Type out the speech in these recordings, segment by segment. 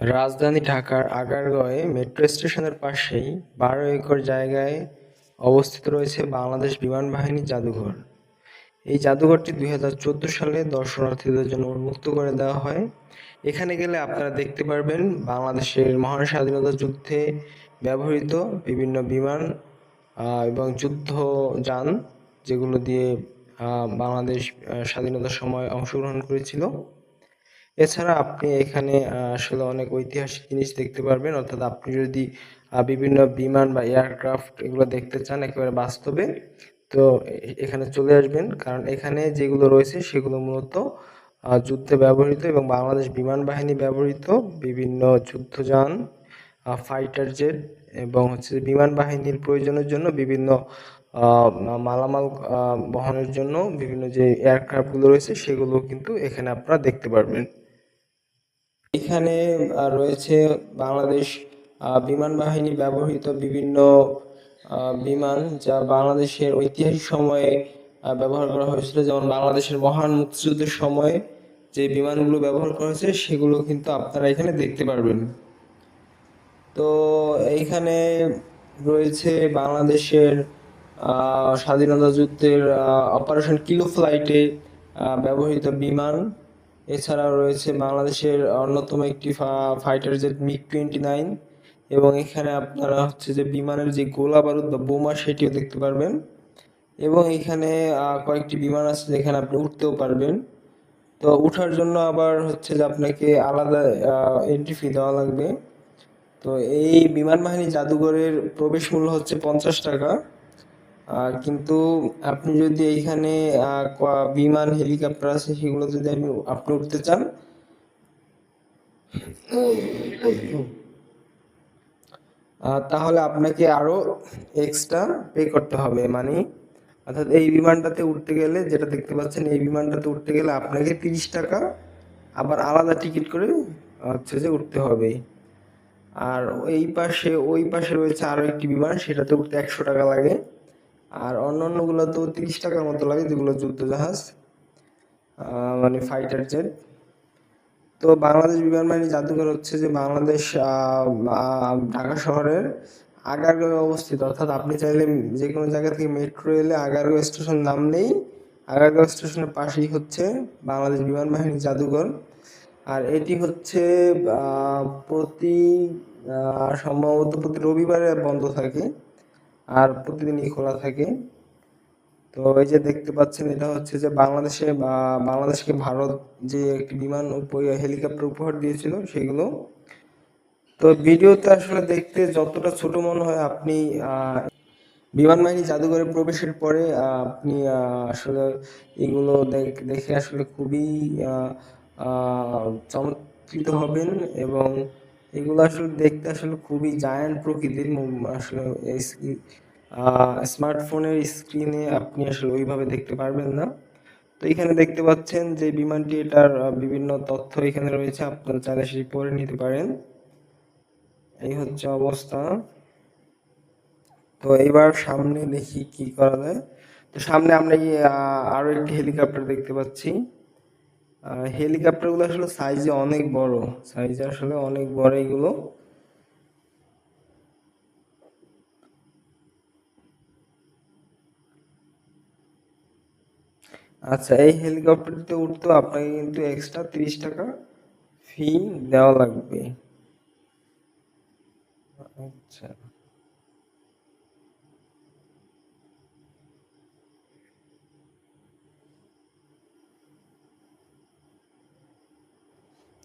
রাজধানী ঢাকার আগারগাঁওয়ে মেট্রো স্টেশনের পাশেই ১২ একর জায়গায় অবস্থিত রয়েছে বাংলাদেশ বিমান বাহিনী জাদুঘর। এই জাদুঘরটি ২০১৪ সালে দর্শনার্থীদের জন্য উন্মুক্ত করে দেওয়া হয়। এখানে গেলে আপনারা দেখতে পারবেন বাংলাদেশের মহান স্বাধীনতা যুদ্ধে ব্যবহৃত বিভিন্ন বিমান এবং যুদ্ধযান, যেগুলো দিয়ে বাংলাদেশ স্বাধীনতার সময় অংশগ্রহণ করেছিল। এছাড়া আপনি এখানে আসলে অনেক ঐতিহাসিক জিনিস দেখতে পারবেন। অর্থাৎ আপনি যদি বিভিন্ন বিমান বা এয়ারক্রাফট এগুলো দেখতে চান একেবারে বাস্তবে, তো এখানে চলে আসবেন। কারণ এখানে যেগুলো রয়েছে সেগুলো মূলত যুদ্ধে ব্যবহৃত এবং বাংলাদেশ বিমান বাহিনী ব্যবহৃত বিভিন্ন যুদ্ধযান, ফাইটার জেট এবং বিমান বাহিনীর প্রয়োজনের জন্য বিভিন্ন মালামাল বহনের জন্য বিভিন্ন যে এয়ারক্রাফটগুলো রয়েছে সেগুলো কিন্তু এখানে আপনারা দেখতে পারবেন। এখানে রয়েছে বাংলাদেশ বিমান বাহিনী ব্যবহৃত বিভিন্ন বিমান, যা বাংলাদেশের ঐতিহাসিক সময়ে ব্যবহার করা হয়েছিল। যেমন বাংলাদেশের মহান মুক্তিযুদ্ধের সময়ে যে বিমানগুলো ব্যবহার করা হয়েছে সেগুলো কিন্তু আপনারা এখানে দেখতে পারবেন। তো এইখানে রয়েছে বাংলাদেশের স্বাধীনতা যুদ্ধের অপারেশন কিলো ফ্লাইটে ব্যবহৃত বিমান। এছাড়াও রয়েছে বাংলাদেশের অন্যতম একটি ফাইটার জেট MiG-29, এবং এখানে আপনারা যে বিমানের যে গোলা বারুদ বা বোমা সেটিও দেখতে পারবেন। এবং এখানে কয়েকটি বিমান আছে যেখানে আপনি উঠতেও পারবেন। তো উঠার জন্য আবার যে আপনাকে আলাদা এন্ট্রি ফি দেওয়া লাগবে। তো এই বিমান বাহিনী জাদুঘরের প্রবেশ মূল্য হচ্ছে 50 টাকা। কিন্তু আপনি যদি এইখানে বিমান, হেলিকপ্টার আছে সেগুলো যদি আপনি উঠতে চান, তাহলে আপনাকে আরো এক্সট্রা পে করতে হবে। মানে অর্থাৎ এই বিমানটাতে উঠতে গেলে, যেটা দেখতে পাচ্ছেন, এই বিমানটাতে উঠতে গেলে আপনাকে 30 টাকা আবার আলাদা টিকিট করে উঠতে হবে। আর ওই পাশে রয়েছে আরো একটি বিমান, সেটাতে উঠতে 100 টাকা লাগে। আর অন্যান্য গুলোতেও 30 টাকার মতো লাগে, যেগুলো যুদ্ধ জাহাজ, মানে ফাইটার জেট। তো বাংলাদেশ বিমান বাহিনী জাদুঘর যে বাংলাদেশ ঢাকা শহরের আগারগাঁওয়ে অবস্থিত। অর্থাৎ আপনি চাইলে যে কোনো জায়গা থেকে মেট্রো এলে আগারগাঁও স্টেশন নামলেই আগারগাঁও স্টেশনের পাশেই বাংলাদেশ বিমান বাহিনী জাদুঘর। আর এটি প্রতি সম্ভবত প্রতি রবিবারে বন্ধ থাকে, আর প্রতিদিনই খোলা থাকে। তো এই যে দেখতে পাচ্ছেন, এটা যে বাংলাদেশকে ভারত যে একটি বিমান হেলিকপ্টার উপহার দিয়েছিল সেগুলো। তো ভিডিওতে আসলে দেখতে যতটা ছোট মনে হয়, আপনি বিমান বাহিনী জাদুঘরে প্রবেশের পরে আপনি আসলে এগুলো দেখে আসলে খুবই চমৎকৃত হবেন। এবং এগুলো আসলে দেখতে আসলে খুবই জায়ান্ট প্রকৃতির। আসলে স্মার্টফোনের স্ক্রিনে আপনি আসলে ওইভাবে দেখতে পারবেন না। তো এখানে দেখতে পাচ্ছেন যে বিমানটি, এটার বিভিন্ন তথ্য এখানে রয়েছে, আপনারা চাইলে সেটি পড়ে নিতে পারেন। এই অবস্থা। তো এবার সামনে দেখি কি করা যায়। তো সামনে আমরা আরো একটি হেলিকপ্টার দেখতে পাচ্ছি। হেলিকপ্টার গুলো আসলে সাইজে অনেক বড়, এগুলো। আচ্ছা, এই হেলিকপ্টারটিতে উঠতেও আপনাকে কিন্তু এক্সট্রা 30 টাকা ফি দেওয়া লাগবে। আচ্ছা,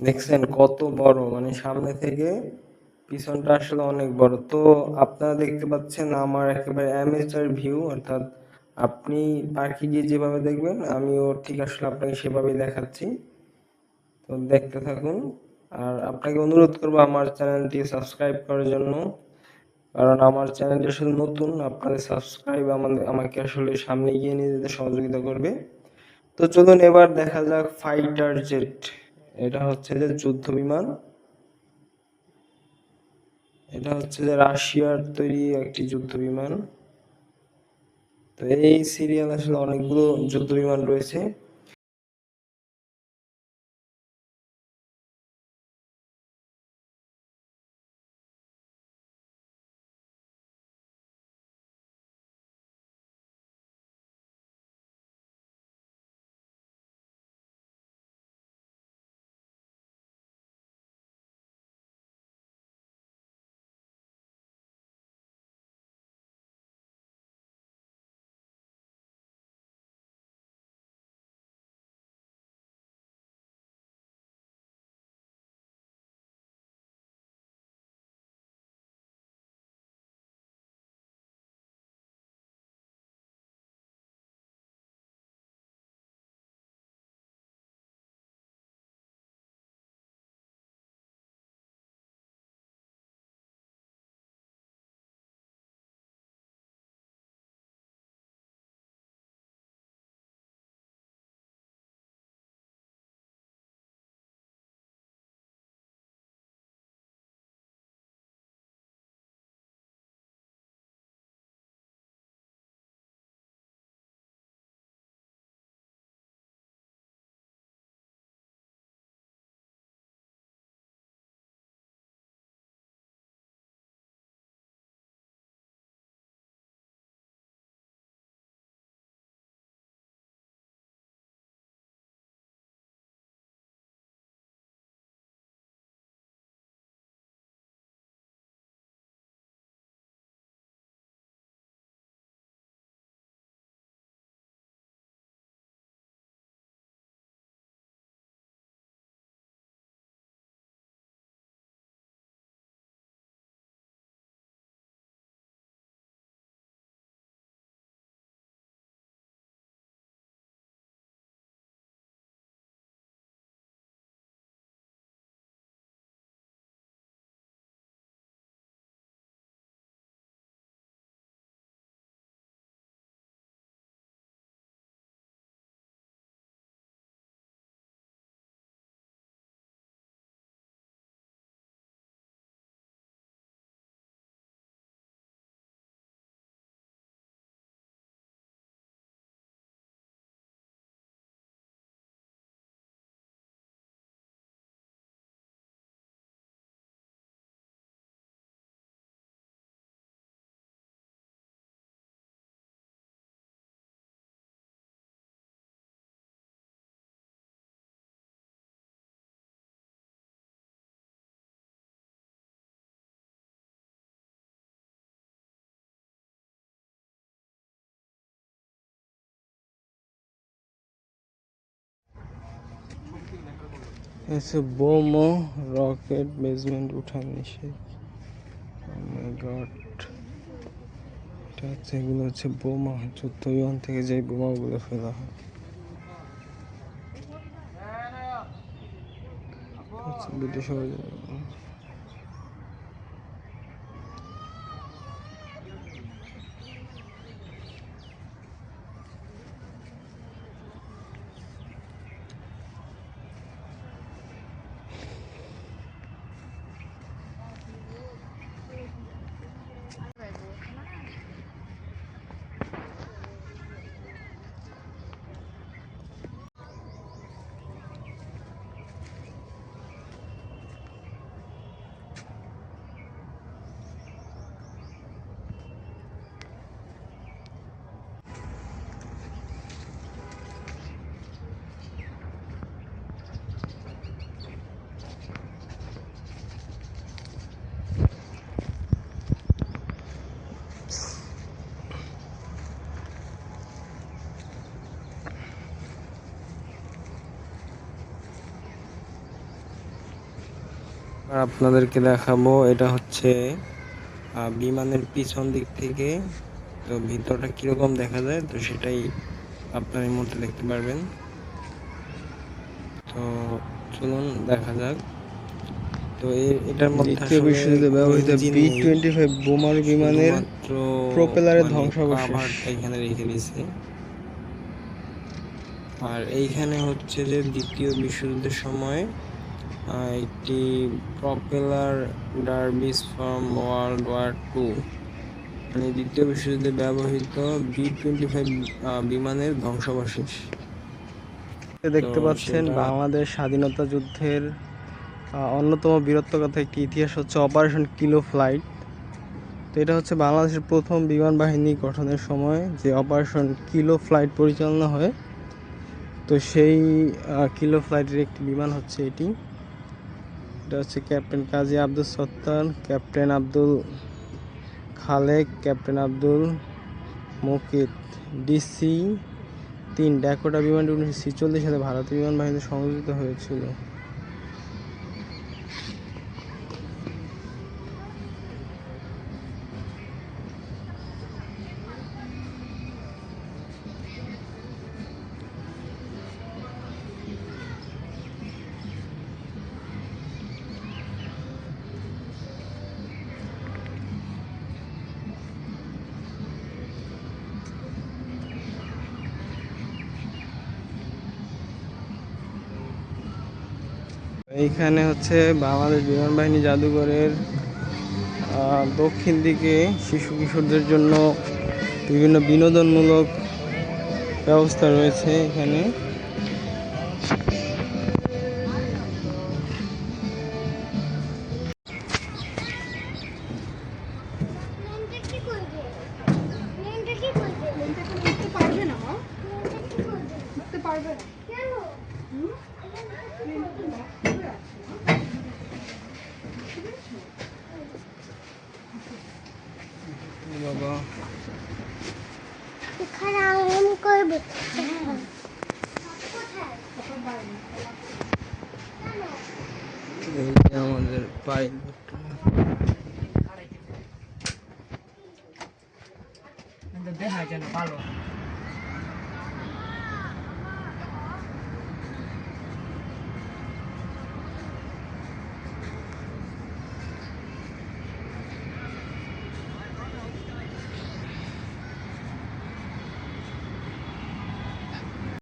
দেখছেন কত বড়, মানে সামনে থেকে পিছনটা আসলে অনেক বড়। তো আপনারা দেখতে পাচ্ছেন আমার একেবারে অ্যামেচার ভিউ, অর্থাৎ আপনি পার্কে গিয়ে যেভাবে দেখবেন আমিও ঠিক আসলে আপনাকে সেভাবেই দেখাচ্ছি। তো দেখতে থাকুন। আর আপনাকে অনুরোধ করবো আমার চ্যানেলটি সাবস্ক্রাইব করার জন্য, কারণ আমার চ্যানেলটি আসলে নতুন। আপনাদের সাবস্ক্রাইব আমাকে আসলে সামনে এগিয়ে নিয়ে যেতে সহযোগিতা করবে। তো চলুন এবার দেখা যাক ফাইটার জেট। এটা যে যুদ্ধ বিমান। এটা যে রাশিয়ার তৈরি একটি যুদ্ধ বিমান। তো এই সিরিয়াল আসলে অনেকগুলো যুদ্ধ বিমান রয়েছে। আচ্ছা, বোমো রকেট বেসমেন্ট উঠান নিষেধ। Oh my God, এটা হচ্ছে, এগুলো হচ্ছে বোমা, যুদ্ধ বিমান থেকে যে বোমাগুলো ফেলা হয়। ব্রিটিশ আপনাদেরকে দেখাবো, এটা হচ্ছে বিমানের পিছন দিক থেকে, তো ভিতরটা কিরকম দেখা যায় তো সেটাই আপনার এই মুহূর্তে দেখতে পারবেন। তো চলুন দেখা যাক। তো এটার মধ্যে দ্বিতীয় বিশ্বযুদ্ধে ব্যবহৃত B-25 বোমারু বিমানের প্রপেলারের ধ্বংসাবশেষ এখানে রেখে দিয়েছে। আর এইখানে হচ্ছে যে দ্বিতীয় বিশ্বযুদ্ধের সময় একটি propeller debris from World War II, মানে দ্বিতীয় বিশ্বযুদ্ধে ব্যবহৃত B-25 বিমানের ধ্বংসাবশেষ দেখতে পাচ্ছেন। বাংলাদেশ স্বাধীনতা যুদ্ধের অন্যতম বীরত্বগাথা একটি ইতিহাস হচ্ছে অপারেশন কিলো ফ্লাইট। তো এটা হচ্ছে বাংলাদেশের প্রথম বিমান বাহিনী গঠনের সময় যে অপারেশন কিলো ফ্লাইট পরিচালনা হয়। তো সেই কিলো ফ্লাইটের একটি বিমান হচ্ছে এটি। এটা হচ্ছে captain Kazi Abdul Sattar, captain Abdul Khaleque, captain Abdul Mukit. DC-3 Dakota বিমানটি 1946 সালে ভারতীয় বিমান বাহিনীতে সংযোজিত হয়েছিল। এইখানে হচ্ছে বাংলাদেশ বিমান বাহিনী জাদুঘরের দক্ষিণ দিকে শিশু কিশোরদের জন্য বিভিন্ন বিনোদনমূলক ব্যবস্থা রয়েছে এখানে। বাবা আমাদের পাইলট দেখা যায় ভালো।